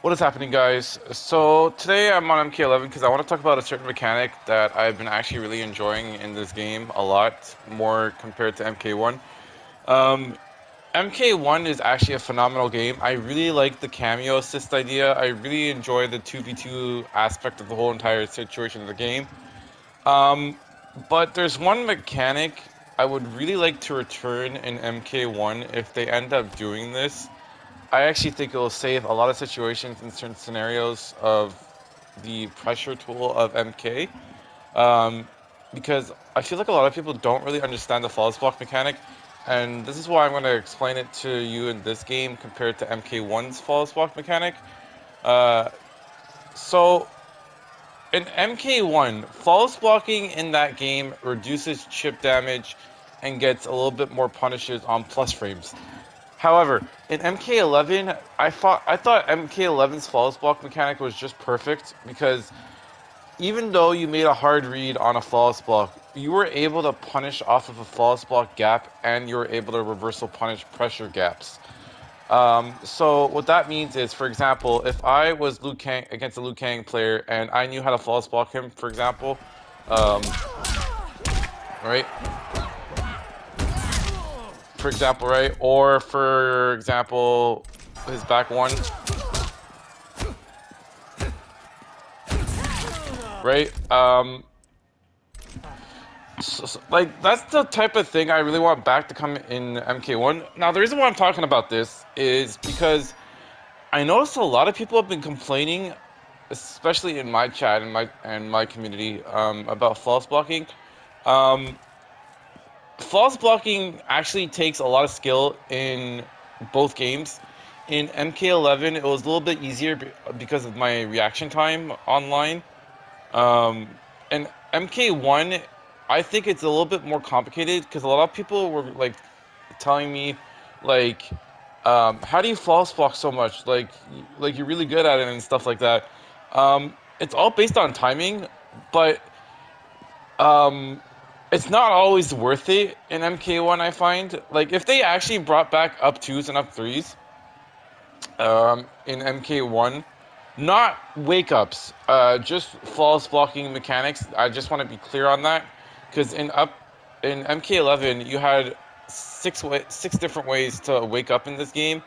What is happening, guys? So today I'm on MK11 because I want to talk about a certain mechanic that I've been actually really enjoying in this game a lot more compared to MK1. Um, MK1 is actually a phenomenal game. I really like the cameo assist idea. I really enjoy the 2v2 aspect of the whole entire situation of the game. Um, but there's one mechanic I would really like to return in MK1 if they end up doing this. I actually think it will save a lot of situations in certain scenarios of the pressure tool of MK. Um, because I feel like a lot of people don't really understand the flawless block mechanic, and this is why I'm going to explain it to you in this game compared to MK1's flawless block mechanic. Uh, so in MK1, flawless blocking in that game reduces chip damage and gets a little bit more punishes on plus frames. However, in MK11, I thought MK11's flawless block mechanic was just perfect because even though you made a hard read on a flawless block, you were able to punish off of a flawless block gap and you were able to reversal punish pressure gaps. So what that means is, for example, if I was Liu Kang against a Liu Kang player and I knew how to flawless block him, for example, um, right? For example, right? Or for example, his back one, right? Like that's the type of thing I really want back to come in MK1. Now, the reason why I'm talking about this is because I noticed a lot of people have been complaining, especially in my chat and my community, about false blocking. Um, False blocking actually takes a lot of skill in both games. In MK11, it was a little bit easier because of my reaction time online. Um, and MK1, I think it's a little bit more complicated because a lot of people were like telling me, like, how do you false block so much? Like you're really good at it and stuff like that. It's all based on timing, but um, it's not always worth it in MK1. I find like if they actually brought back up twos and up threes, in MK1, not wake ups, just false blocking mechanics. I just want to be clear on that because in MK11 you had six different ways to wake up in this game,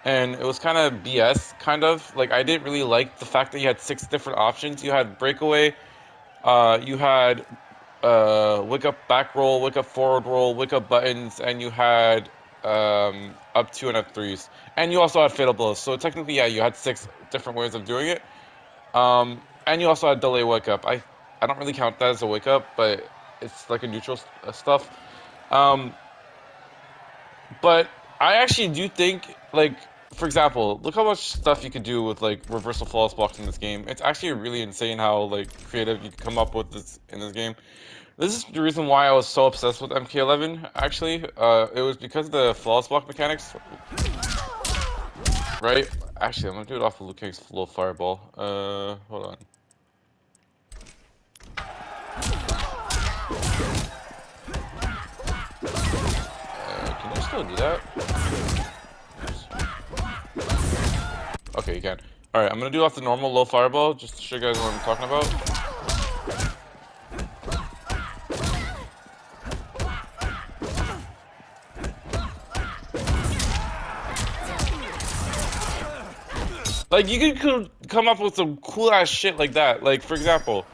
and it was kind of BS. Kind of like I didn't really like the fact that you had six different options. You had breakaway, you had wake up back roll, wake up forward roll, wake up buttons, and you had up two and up threes, and you also had fatal blows. So technically, yeah, you had six different ways of doing it. And you also had delay wake up. I don't really count that as a wake up, but it's like a neutral stuff. Um, but I actually do think, like, for example, look how much stuff you could do with like reversal flawless blocks in this game. It's actually really insane how like creative you can come up with this in this game. This is the reason why I was so obsessed with MK11, actually. It was because of the flawless block mechanics, right? Actually, I'm gonna do it off of Liu Kang's flow fireball. Hold on. Can you still do that? Okay, you can. Alright, I'm gonna do it off the normal low fireball, just to show you guys what I'm talking about. Like, you could come up with some cool ass shit like that. Like, for example,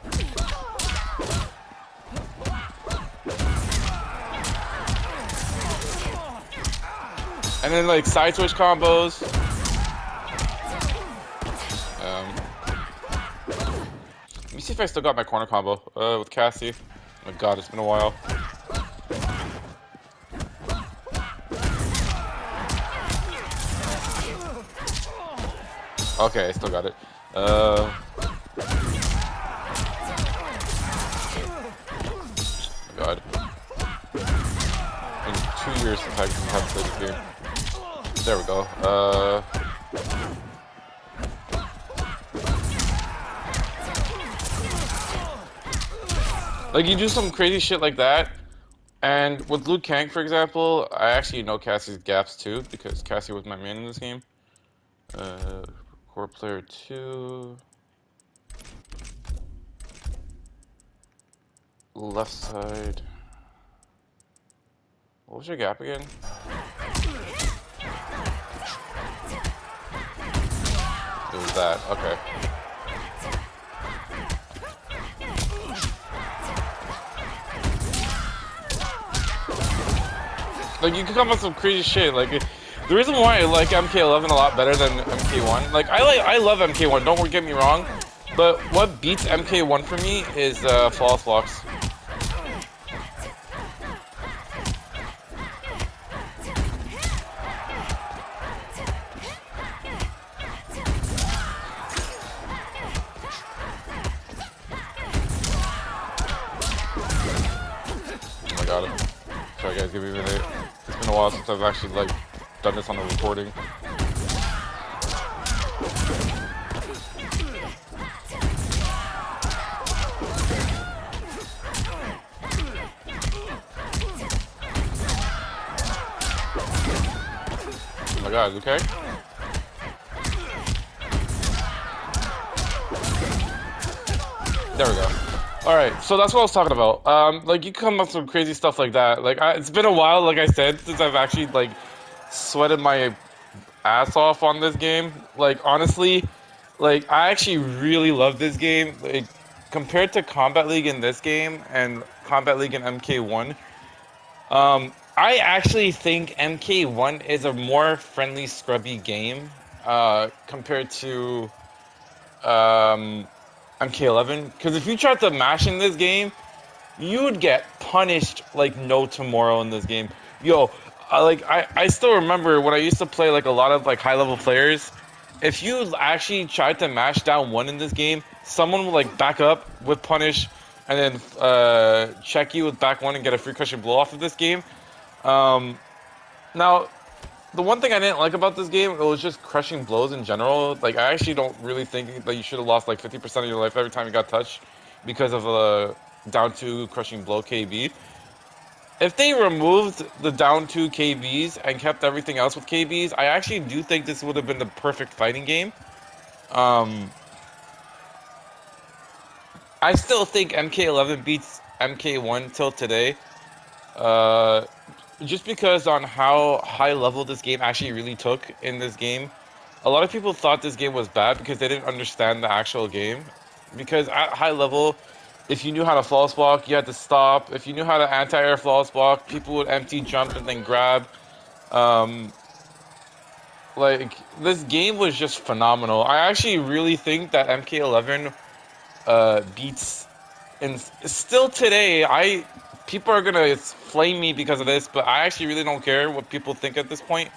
and then like side switch combos. Let me see if I still got my corner combo with Cassie. Oh my god, it's been a while. Okay, I still got it. Oh my god. Been 2 years since I haven't played this game. There we go. Like, you do some crazy shit like that, and with Liu Kang, for example, I actually know Cassie's gaps too, because Cassie was my main in this game. Core player 2. Left side. What was your gap again? It was that. Okay. Like, you can come up with some crazy shit. Like, the reason why I like MK11 a lot better than MK1, like, I love MK1, don't get me wrong, but what beats MK1 for me is flawless blocks. Oh my god. Sorry guys, give me a minute. It's been a while since I've actually, like, done this on a recording. Oh my god, okay? There we go. Alright, so that's what I was talking about. Like, you come up with some crazy stuff like that. Like, it's been a while, like I said, since I've actually, like, sweated my ass off on this game. Like, honestly, like, I actually really love this game. Like, compared to Combat League in this game and Combat League in MK1, I actually think MK1 is a more friendly, scrubby game, compared to, MK11. Because if you tried to mash in this game, you would get punished like no tomorrow in this game. Yo, I still remember when I used to play like a lot of like high level players. If you actually tried to mash down one in this game, someone would like back up with punish, and then check you with back one and get a free crushing blow off of this game. Now, the one thing I didn't like about this game, it was just crushing blows in general. Like, I actually don't really think that you should have lost like 50% of your life every time you got touched because of a down 2 crushing blow KB. If they removed the down 2 KBs and kept everything else with KBs, I actually do think this would have been the perfect fighting game. I still think MK11 beats MK1 till today. Just because on how high level this game actually really took in this game. A lot of people thought this game was bad because they didn't understand the actual game. Because at high level, if you knew how to flawless block, you had to stop. If you knew how to anti-air flawless block, people would empty jump and then grab. Like, this game was just phenomenal. I actually really think that MK11 beats, and still today, people are gonna flame me because of this, but I actually really don't care what people think at this point.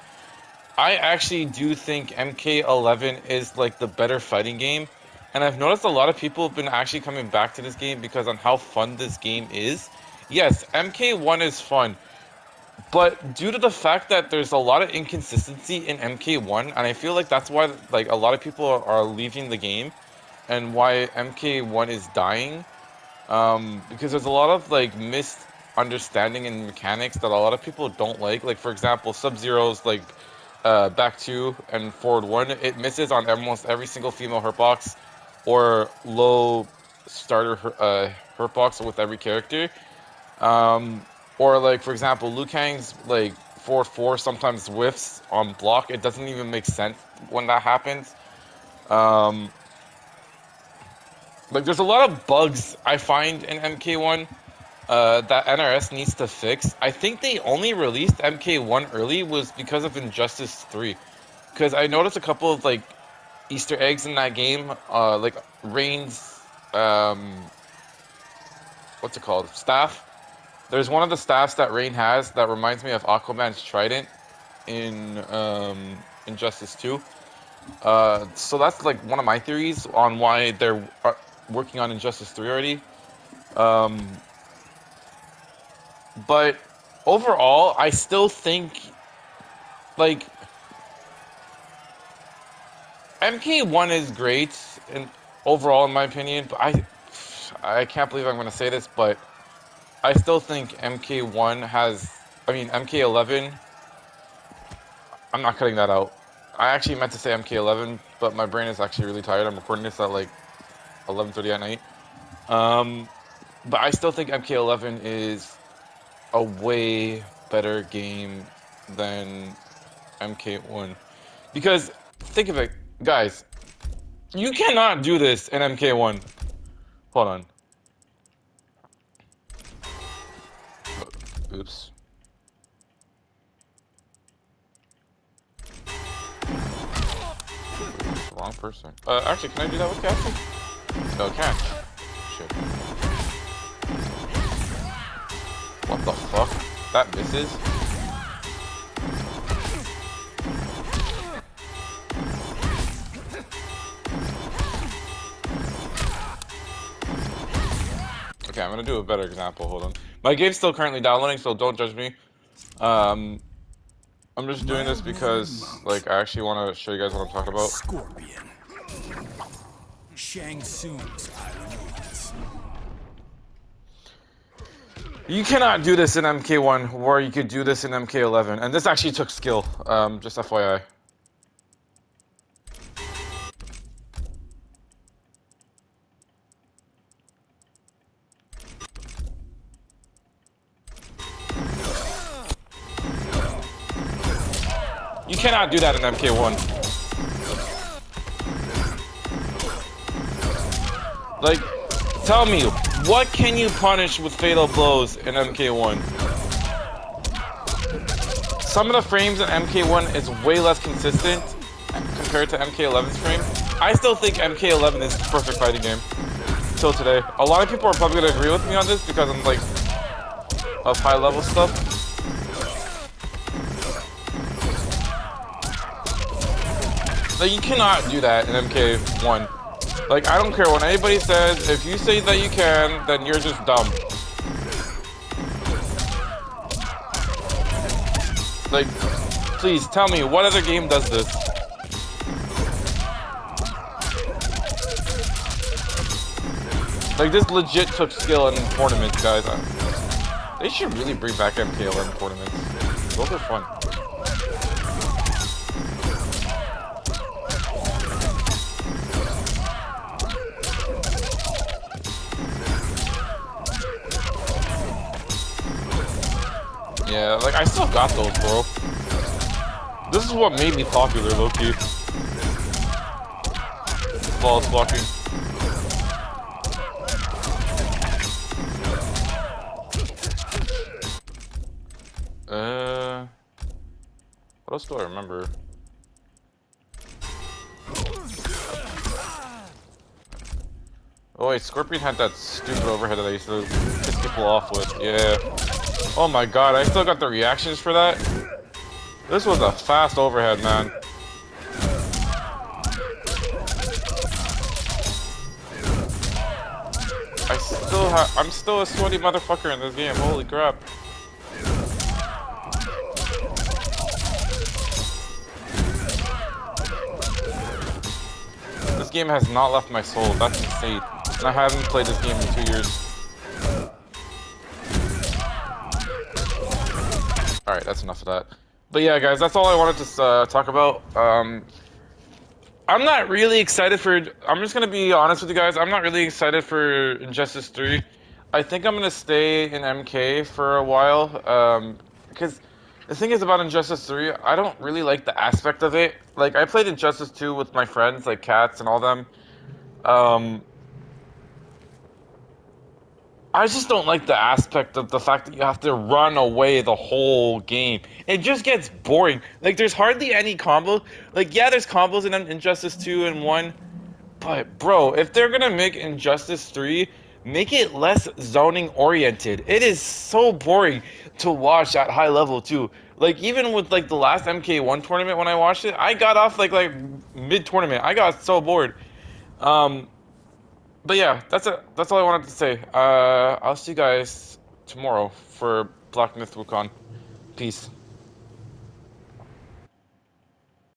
I actually do think MK11 is like the better fighting game, and I've noticed a lot of people have been actually coming back to this game because on how fun this game is. Yes, MK1 is fun, but due to the fact that there's a lot of inconsistency in MK1, and I feel like that's why like a lot of people are leaving the game, and why MK1 is dying. Because there's a lot of like misunderstanding in mechanics that a lot of people don't like. Like, for example, Sub-Zero's like back 2 and forward 1, it misses on almost every single female hurtbox or low starter hurtbox with every character. Or like, for example, Liu Kang's like forward 4 sometimes whiffs on block. It doesn't even make sense when that happens. Like, there's a lot of bugs I find in MK1 that NRS needs to fix. I think they only released MK1 early was because of Injustice 3. Because I noticed a couple of, like, Easter eggs in that game. Like, Rain's, what's it called? Staff. There's one of the staffs that Rain has that reminds me of Aquaman's trident in Injustice 2. So that's, like, one of my theories on why they're working on Injustice 3 already. But overall, I still think, like, MK1 is great and overall in my opinion, but I can't believe I'm going to say this, but I still think MK11, I'm not cutting that out. I actually meant to say MK11, but my brain is actually really tired. I'm recording this at like 11:30 at night. But I still think MK11 is a way better game than MK1. Because, think of it, guys, you cannot do this in MK1. Hold on. Oops. Wrong person. Actually, can I do that with casting? No, I can't. Shit. What the fuck? That misses? Okay, I'm gonna do a better example. Hold on. My game's still currently downloading, so don't judge me. I'm just doing this because, like, I actually want to show you guys what I'm talking about. Scorpion. Shang Tsung's island. You cannot do this in MK1, or you could do this in MK11, and this actually took skill. Just FYI. You cannot do that in MK1. Like, tell me, what can you punish with fatal blows in MK1? Some of the frames in MK1 is way less consistent compared to MK11's frame. I still think MK11 is the perfect fighting game till today. A lot of people are probably gonna agree with me on this because I'm like of high level stuff. Like, you cannot do that in MK1. Like, I don't care what anybody says. If you say that you can, then you're just dumb. Like, please tell me, what other game does this? Like, this legit took skill in tournaments, guys. They should really bring back MK11 tournaments. Those are fun. Yeah, like, I still got those, bro. This is what made me popular, low-key. Flawless blocking. What else do I remember? Oh wait, Scorpion had that stupid overhead that I used to piss people off with. Yeah. Oh my god, I still got the reactions for that. This was a fast overhead, man. I'm still a sweaty motherfucker in this game. Holy crap. This game has not left my soul. That's insane. And I haven't played this game in 2 years. Alright, that's enough of that. But yeah, guys, that's all I wanted to talk about. I'm not really excited for... I'm just going to be honest with you guys. I'm not really excited for Injustice 3. I think I'm going to stay in MK for a while. Because the thing is about Injustice 3, I don't really like the aspect of it. Like, I played Injustice 2 with my friends, like Cats and all them. I just don't like the aspect of the fact that you have to run away the whole game. It just gets boring. Like, there's hardly any combos. Like, yeah, there's combos in Injustice 2 and 1. But, bro, if they're gonna make Injustice 3, make it less zoning oriented. It is so boring to watch at high level, too. Like, even with, like, the last MK1 tournament when I watched it, I got off, like mid-tournament. I got so bored. But yeah, that's it. That's all I wanted to say. I'll see you guys tomorrow for Black Myth Wukong. Peace.